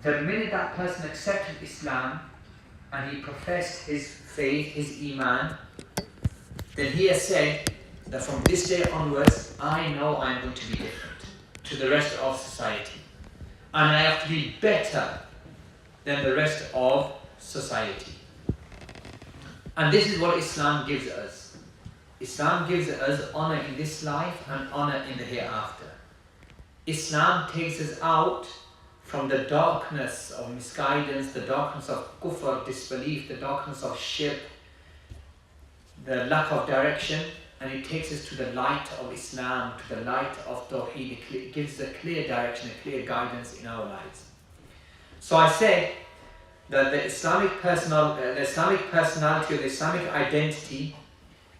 the minute that person accepted Islam and he professed his faith, his iman, then he has said that from this day onwards, I know I'm going to be different to the rest of society. And I have to be better than the rest of society. And this is what Islam gives us. Islam gives us honor in this life and honor in the hereafter. Islam takes us out from the darkness of misguidance, the darkness of kufr, disbelief, the darkness of shirk, the lack of direction, and it takes us to the light of Islam, to the light of Tawheed. It gives a clear direction, a clear guidance in our lives. So I say that the Islamic personality or the Islamic identity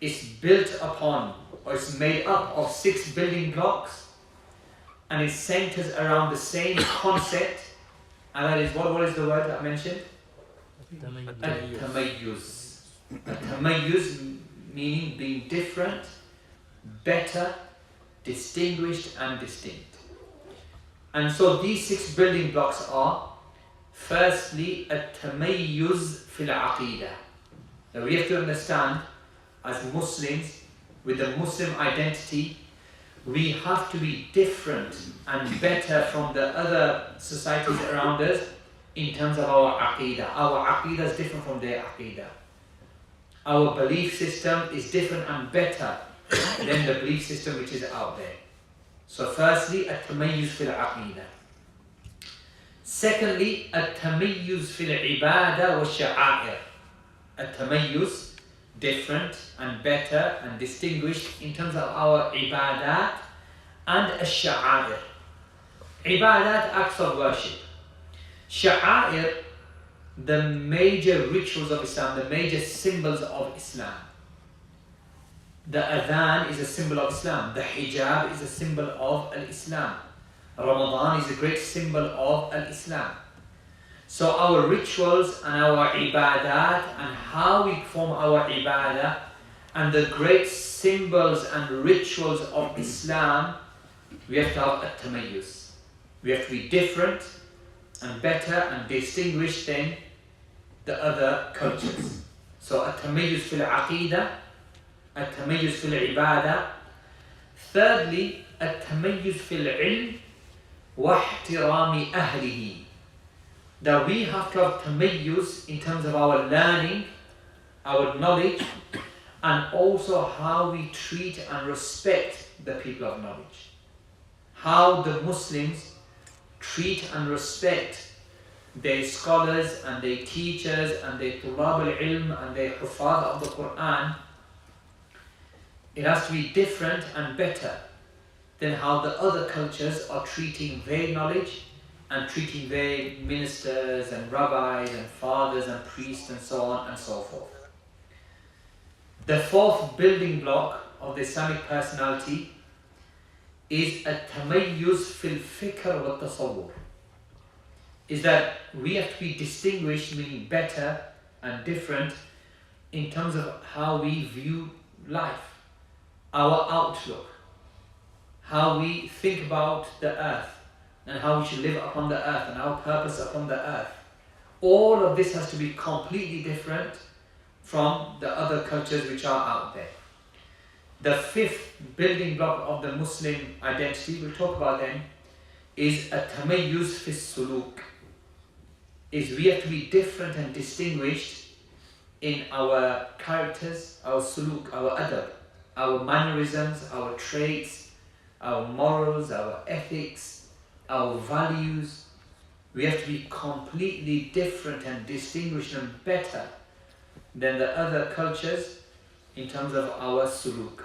is built upon, or is made up of 6 building blocks, and it centers around the same concept, and that is, what is the word that I mentioned? At-tamayyuz. At-tamayyuz meaning being different, better, distinguished and distinct. And so these 6 building blocks are, firstly, at-tamayyuz fil aqeedah. Now we have to understand, as Muslims, with the Muslim identity, we have to be different and better from the other societies around us in terms of our aqeedah. Our aqeedah is different from their aqeedah. Our belief system is different and better than the belief system which is out there. So firstly, at-tamayyuz fil aqeedah. Secondly, at-tamayyuz fil ibadah wa sha'air. At-tamayyuz, different and better and distinguished in terms of our ibadat and ash-sha'air. Ibadat, acts of worship. Sha'air, the major rituals of Islam, the major symbols of Islam. The adhan is a symbol of Islam. The hijab is a symbol of al-Islam. Ramadan is a great symbol of al-Islam. So our rituals and our ibadat and how we perform our ibadah and the great symbols and rituals of Islam, we have to have at-tamayyuz. We have to be different and better and distinguished than the other cultures. So at-tamayyuz fil aqeedah, at-tamayyuz fil ibadah. Thirdly, at-tamayyuz fil ilm wa ihtirami ahlihi. That we have to have tamayyuz in terms of our learning, our knowledge, and also how we treat and respect the people of knowledge. How the Muslims treat and respect their scholars and their teachers and their tulab al-ilm and their hufaz of the Quran. It has to be different and better than how the other cultures are treating their knowledge and treating their ministers and rabbis and fathers and priests and so on and so forth. The fourth building block of the Islamic personality is at-tamayyuz fil fikr wa tasawwur. Is that we have to be distinguished, meaning better and different in terms of how we view life, our outlook, how we think about the earth, and how we should live upon the earth and our purpose upon the earth. All of this has to be completely different from the other cultures which are out there. The fifth building block of the Muslim identity, we'll talk about them, is at-tamayyuz fi suluk. Is we have to be different and distinguished in our characters, our suluk, our adab, our mannerisms, our traits, our morals, our ethics, our values. We have to be completely different and distinguished and better than the other cultures in terms of our suluk,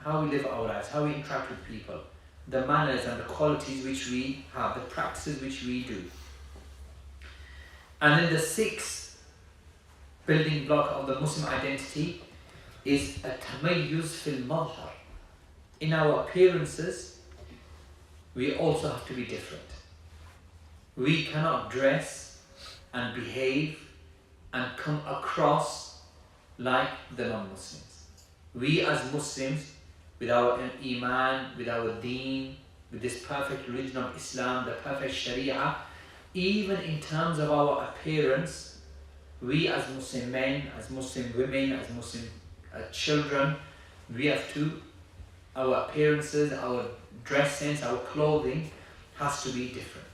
how we live our lives, how we interact with people, the manners and the qualities which we have, the practices which we do. And then the sixth building block of the Muslim identity is at-tamayyuz fil madhar. In our appearances, we also have to be different. We cannot dress and behave and come across like the non-Muslims. We as Muslims, with our iman, with our deen, with this perfect religion of Islam, the perfect sharia, even in terms of our appearance, we as Muslim men, as Muslim women, as Muslim children, we have to, our appearances, our dress sense, our clothing has to be different.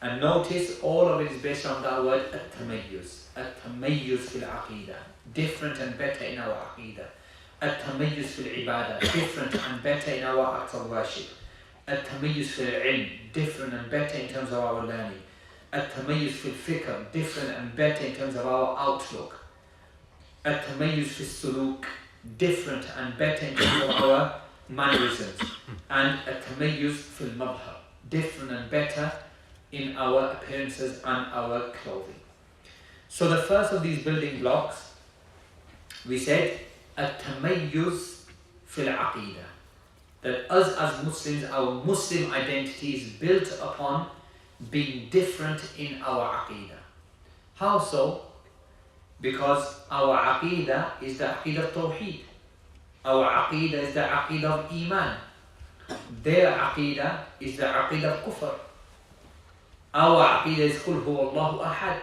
And notice all of it is based on that word at-tamayyuz. At-tamayyuz fil aqidah. Different and better in our aqidah. At-tamayyuz fil ibadah. Different and better in our acts of worship. At-tamayyuz fil ilm. Different and better in terms of our learning. At-tamayyuz fil fikr. Different and better in terms of our outlook. At-tamayyuz fil suluk. Different and better in terms of our mannerisms. And at-tamayyuz fil madhar. Different and better in our appearances and our clothing. So the first of these building blocks, we said, at-tamayyuz fil aqidah. That us as Muslims, our Muslim identity is built upon being different in our aqidah. How so? Because our aqidah is the aqidah of tawheed. Our aqidah is the aqidah of iman. Their aqidah is the aqidah of kufr. Our aqidah is Qul huwa Allahu ahad.